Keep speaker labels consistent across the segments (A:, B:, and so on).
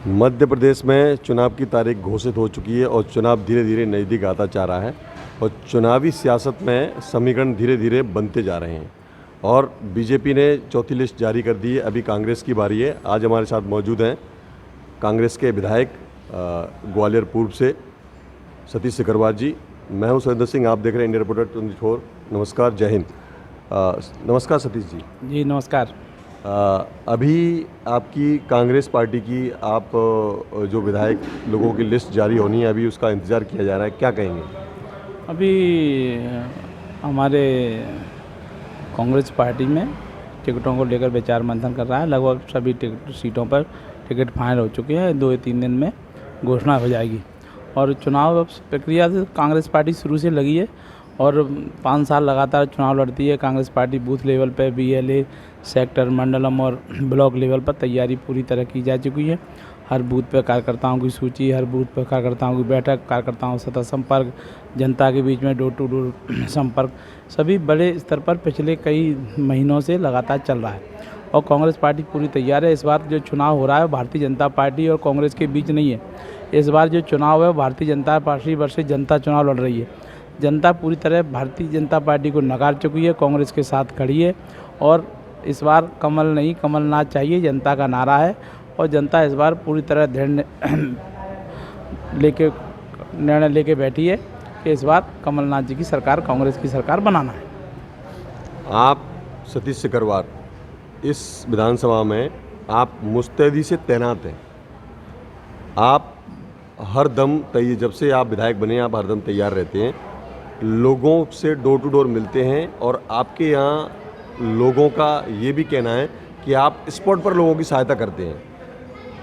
A: मध्य प्रदेश में चुनाव की तारीख घोषित हो चुकी है और चुनाव धीरे धीरे नज़दीक आता जा रहा है और चुनावी सियासत में समीकरण धीरे धीरे बनते जा रहे हैं और बीजेपी ने चौथी लिस्ट जारी कर दी है। अभी कांग्रेस की बारी है। आज हमारे साथ मौजूद हैं कांग्रेस के विधायक ग्वालियर पूर्व से सतीश सिकरवार जी। मैं हूं सुरेंद्र सिंह, आप देख रहे हैं इंडिया रिपोर्टर 24। नमस्कार, जय हिंद। नमस्कार सतीश जी।
B: जी नमस्कार।
A: अभी आपकी कांग्रेस पार्टी की आप जो विधायक लोगों की लिस्ट जारी होनी है, अभी उसका इंतज़ार किया जा रहा है, क्या कहेंगे?
B: अभी हमारे कांग्रेस पार्टी में टिकटों को लेकर विचार मंथन कर रहा है। लगभग सभी सीटों पर टिकट फाइनल हो चुके हैं। 2 या 3 दिन में घोषणा हो जाएगी और चुनाव प्रक्रिया से कांग्रेस पार्टी शुरू से लगी है और 5 साल लगातार चुनाव लड़ती है। कांग्रेस पार्टी बूथ लेवल पर BLA, सेक्टर, मंडलम और ब्लॉक लेवल पर तैयारी पूरी तरह की जा चुकी है। हर बूथ पर कार्यकर्ताओं की सूची, हर बूथ पर कार्यकर्ताओं की बैठक, कार्यकर्ताओं से सतत संपर्क, जनता के बीच में डोर टू डोर संपर्क सभी बड़े स्तर पर पिछले कई महीनों से लगातार चल रहा है और कांग्रेस पार्टी पूरी तैयार है। इस बार जो चुनाव हो रहा है भारतीय जनता पार्टी और कांग्रेस के बीच नहीं है। इस बार जो चुनाव है भारतीय जनता पार्टी वर्सेस जनता चुनाव लड़ रही है। जनता पूरी तरह भारतीय जनता पार्टी को नकार चुकी है, कांग्रेस के साथ खड़ी है और इस बार कमल नहीं कमलनाथ चाहिए जनता का नारा है और जनता इस बार पूरी तरह निर्णय लेके बैठी है कि इस बार कमलनाथ जी की सरकार, कांग्रेस की सरकार बनाना है।
A: आप सतीश सिकरवार, इस विधानसभा में आप मुस्तैदी से तैनात हैं। आप हर दम जब से आप विधायक बने आप हर दम तैयार रहते हैं, लोगों से डोर टू डोर मिलते हैं और आपके यहाँ लोगों का ये भी कहना है कि आप स्पॉट पर लोगों की सहायता करते हैं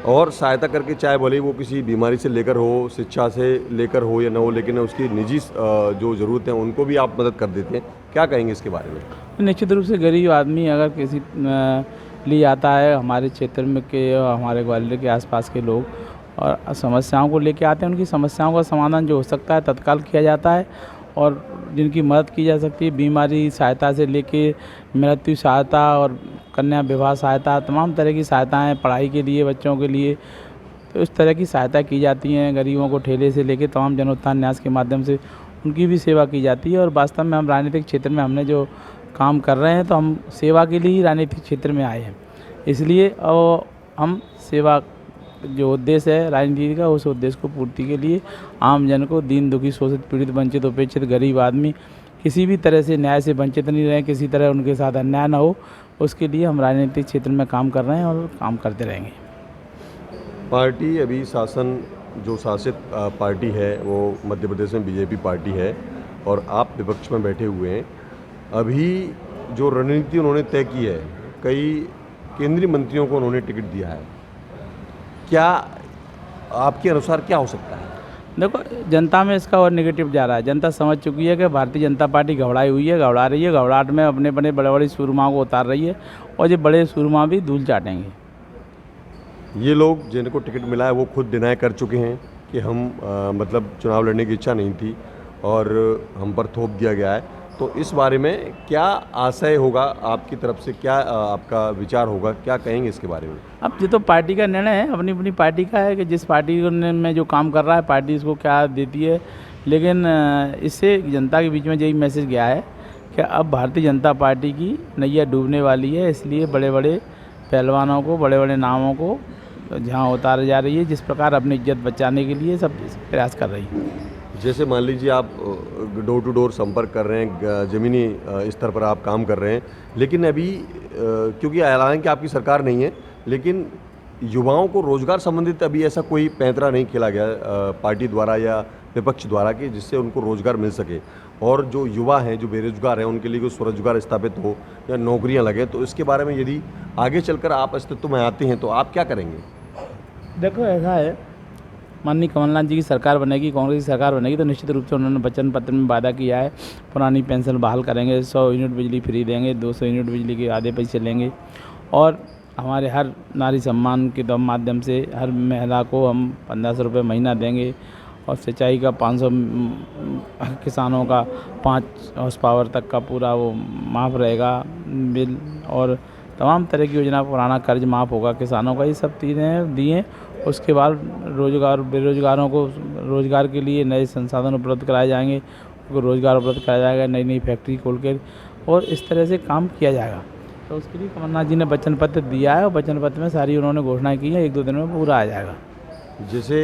A: और सहायता करके, चाहे भले वो किसी बीमारी से लेकर हो, शिक्षा से लेकर हो या ना हो, लेकिन उसकी निजी जो ज़रूरत है उनको भी आप मदद कर देते हैं। क्या कहेंगे इसके बारे में?
B: निश्चित रूप से गरीब आदमी अगर किसी लिए आता है हमारे क्षेत्र में के हमारे ग्वालियर के आसपास के लोग और समस्याओं को लेके आते हैं, उनकी समस्याओं का समाधान जो हो सकता है तत्काल किया जाता है और जिनकी मदद की जा सकती है, बीमारी सहायता से लेके मृत्यु सहायता और कन्या विवाह सहायता, तमाम तरह की सहायताएं, पढ़ाई के लिए बच्चों के लिए, तो इस तरह की सहायता की जाती हैं। गरीबों को ठेले से लेके तमाम जनोत्थान न्यास के माध्यम से उनकी भी सेवा की जाती है और वास्तव में हम राजनीतिक क्षेत्र में हमने जो काम कर रहे हैं तो हम सेवा के लिए ही राजनीतिक क्षेत्र में आए हैं। इसलिए हम सेवा जो उद्देश्य है राजनीति का, उस उद्देश्य को पूर्ति के लिए आम जन को, दीन दुखी, शोषित, पीड़ित, वंचित, उपेक्षित गरीब आदमी किसी भी तरह से न्याय से वंचित नहीं रहे, किसी तरह उनके साथ अन्याय ना हो, उसके लिए हम राजनीतिक क्षेत्र में काम कर रहे हैं और काम करते रहेंगे।
A: पार्टी अभी जो शासित पार्टी है वो मध्य प्रदेश में बीजेपी पार्टी है और आप विपक्ष में बैठे हुए हैं। अभी जो रणनीति उन्होंने तय की है, कई केंद्रीय मंत्रियों को उन्होंने टिकट दिया है, क्या आपके अनुसार क्या हो सकता है?
B: देखो, जनता में इसका और नेगेटिव जा रहा है। जनता समझ चुकी है कि भारतीय जनता पार्टी घबराई हुई है, घबरा रही है, घबराहट में अपने बड़े बड़े सूरमाओं को उतार रही है और ये बड़े सूरमा भी धूल चाटेंगे।
A: ये लोग जिनको टिकट मिला है वो खुद डिनाई कर चुके हैं कि हम मतलब चुनाव लड़ने की इच्छा नहीं थी और हम पर थोप दिया गया है। तो इस बारे में क्या आशय होगा आपकी तरफ से, क्या आपका विचार होगा, क्या कहेंगे इसके बारे में?
B: अब ये तो पार्टी का निर्णय है, अपनी अपनी पार्टी का है कि जिस पार्टी में जो काम कर रहा है पार्टी इसको क्या देती है। लेकिन इससे जनता के बीच में यही मैसेज गया है कि अब भारतीय जनता पार्टी की नैया डूबने वाली है, इसलिए बड़े बड़े पहलवानों को, बड़े बड़े नामों को जहाँ उतारे जा रही है, जिस प्रकार अपनी इज्जत बचाने के लिए सब प्रयास कर रही है।
A: जैसे मान लीजिए आप डोर टू डोर संपर्क कर रहे हैं, ज़मीनी स्तर पर आप काम कर रहे हैं, लेकिन अभी क्योंकि हालांकि आपकी सरकार नहीं है, लेकिन युवाओं को रोज़गार संबंधित अभी ऐसा कोई पैंतरा नहीं खेला गया पार्टी द्वारा या विपक्ष द्वारा कि जिससे उनको रोज़गार मिल सके और जो युवा हैं, जो बेरोजगार हैं, उनके लिए कोई स्वरोजगार स्थापित हो या नौकरियां लगे। तो इसके बारे में यदि आगे चलकर आप अस्तित्व में आते हैं तो आप क्या करेंगे?
B: देखो, ऐसा है, माननीय कमलनाथ जी की सरकार बनेगी, कांग्रेस की सरकार बनेगी तो निश्चित रूप से उन्होंने वचन पत्र में वादा किया है पुरानी पेंशन बहाल करेंगे, 100 यूनिट बिजली फ्री देंगे, 200 यूनिट बिजली के आधे पैसे लेंगे और हमारे हर नारी सम्मान के माध्यम से हर महिला को हम 1500 रुपये महीना देंगे और सिंचाई का 500 किसानों का 5 हॉर्स पावर तक का पूरा वो माफ़ रहेगा बिल और तमाम तरह की योजना, पुराना कर्ज माफ़ होगा किसानों का। ये सब चीज़ें दिए उसके बाद बेरोजगारों को रोजगार के लिए नए संसाधन उपलब्ध कराए जाएंगे, उनको रोजगार उपलब्ध कराया जाएगा, नई नई फैक्ट्री खोल के, और इस तरह से काम किया जाएगा। तो उसके लिए कमलनाथ जी ने वचन पत्र दिया है और वचन पत्र में सारी उन्होंने घोषणाएं की है, 1-2 दिन में पूरा आ जाएगा।
A: जैसे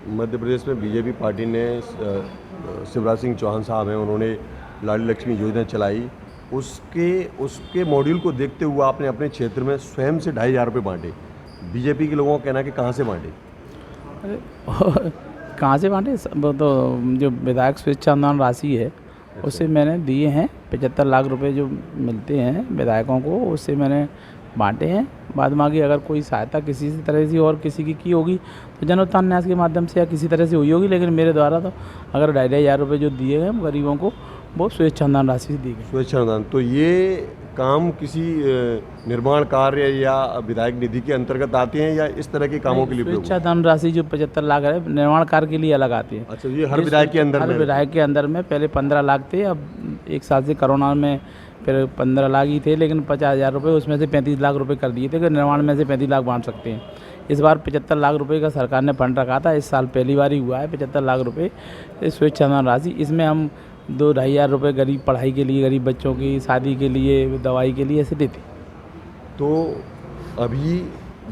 A: मध्य प्रदेश में बीजेपी पार्टी ने शिवराज सिंह चौहान साहब हैं, उन्होंने लाडली लक्ष्मी योजना चलाई, उसके मॉड्यूल को देखते हुए आपने अपने क्षेत्र में स्वयं से 2,500 रुपये बांटे। बीजेपी के लोगों का कहना है कि कहाँ से बांटे?
B: अरे कहाँ से बांटे? वो तो जो विधायक स्वेच्छा अनुदान राशि है उससे मैंने दिए हैं। 75 लाख रुपए जो मिलते हैं विधायकों को, उससे मैंने बांटे हैं। बाद में आगे अगर कोई सहायता किसी तरह से और किसी की होगी तो जन उत्थान न्यास के माध्यम से या किसी तरह से हुई होगी, लेकिन मेरे द्वारा तो अगर 2,500 रुपये जो दिए गए गरीबों को, वो स्वेच्छा अनुदान राशि से दी गई।
A: स्वेच्छा अनुदान, तो ये काम किसी निर्माण कार्य या विधायक निधि के अंतर्गत आते हैं या इस तरह के कामों के लिए?
B: स्वेच्छा अनुदान राशि जो 75 लाख है निर्माण कार्य के लिए अलग आती है।
A: अच्छा, ये हर विधायक के अंदर?
B: हर विधायक के अंदर में पहले 15 लाख थे, अब 1 साल से कोरोना में फिर 15 लाख ही थे, लेकिन 50,000 रुपये उसमें से 35 लाख रुपये कर दिए थे कि निर्माण में से 35 लाख बांट सकते हैं। इस बार 75 लाख रुपये का सरकार ने फंड रखा था, इस साल पहली बार ही हुआ है 75 लाख रुपये स्वेच्छा अनुदान राशि। इसमें हम 2-2,500 रुपये गरीब पढ़ाई के लिए, गरीब बच्चों की शादी के लिए, दवाई के लिए ऐसे देते।
A: तो अभी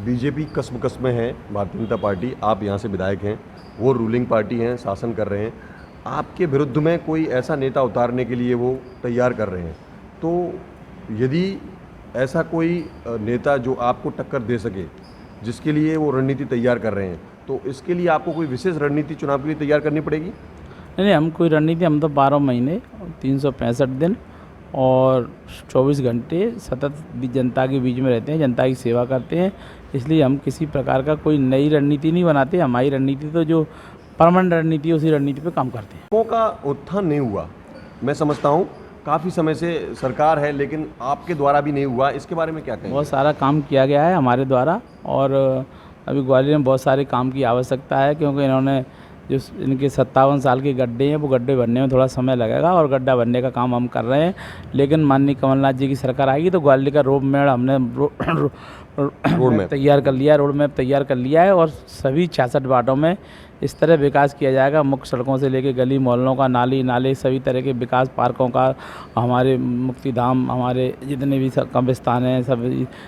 A: बीजेपी कस्म में है, भारतीय जनता पार्टी, आप यहाँ से विधायक हैं, वो रूलिंग पार्टी हैं, शासन कर रहे हैं, आपके विरुद्ध में कोई ऐसा नेता उतारने के लिए वो तैयार कर रहे हैं। तो यदि ऐसा कोई नेता जो आपको टक्कर दे सके, जिसके लिए वो रणनीति तैयार कर रहे हैं, तो इसके लिए आपको कोई विशेष रणनीति चुनाव के लिए तैयार करनी पड़ेगी?
B: नहीं, हम कोई रणनीति, हम तो 12 महीने 365 दिन और 24 घंटे सतत जनता के बीच में रहते हैं, जनता की सेवा करते हैं। इसलिए हम किसी प्रकार का कोई नई रणनीति नहीं बनाते। हमारी रणनीति तो जो परमानेंट रणनीति है उसी रणनीति पे काम करते हैं।
A: लोगों का उत्थान नहीं हुआ, मैं समझता हूँ काफ़ी समय से सरकार है, लेकिन आपके द्वारा भी नहीं हुआ, इसके बारे में क्या कहेंगे?
B: बहुत सारा काम किया गया है हमारे द्वारा, और अभी ग्वालियर में बहुत सारे काम की आवश्यकता है, क्योंकि इन्होंने जो इनके 57 साल के गड्ढे हैं वो गड्ढे भरने में थोड़ा समय लगेगा, और गड्ढा भरने का काम हम कर रहे हैं। लेकिन माननीय कमलनाथ जी की सरकार आएगी तो ग्वालियर का रोड मैप हमने रोड मैप तैयार कर लिया है, और सभी 66 वार्डों में इस तरह विकास किया जाएगा। मुख्य सड़कों से लेके गली मोहल्लों का, नाले सभी तरह के विकास, पार्कों का, हमारे मुक्तिधाम, हमारे जितने भी कब्रिस्तान हैं,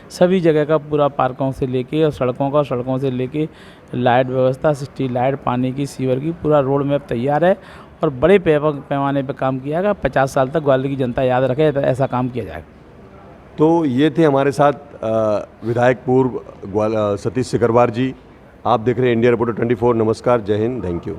B: सभी जगह का पूरा, पार्कों से लेके और सड़कों से लेके लाइट व्यवस्था, स्ट्रीट लाइट, पानी की, सीवर की, पूरा रोड मैप तैयार है और बड़े पैमाने पर काम किया जाएगा। 50 साल तक ग्वालियर की जनता याद रखे तो ऐसा काम किया जाएगा।
A: तो ये थे हमारे साथ विधायक पूर्व सतीश सिकरवार जी। आप देख रहे हैं इंडिया रिपोर्टर 24। नमस्कार, जय हिंद, थैंक यू।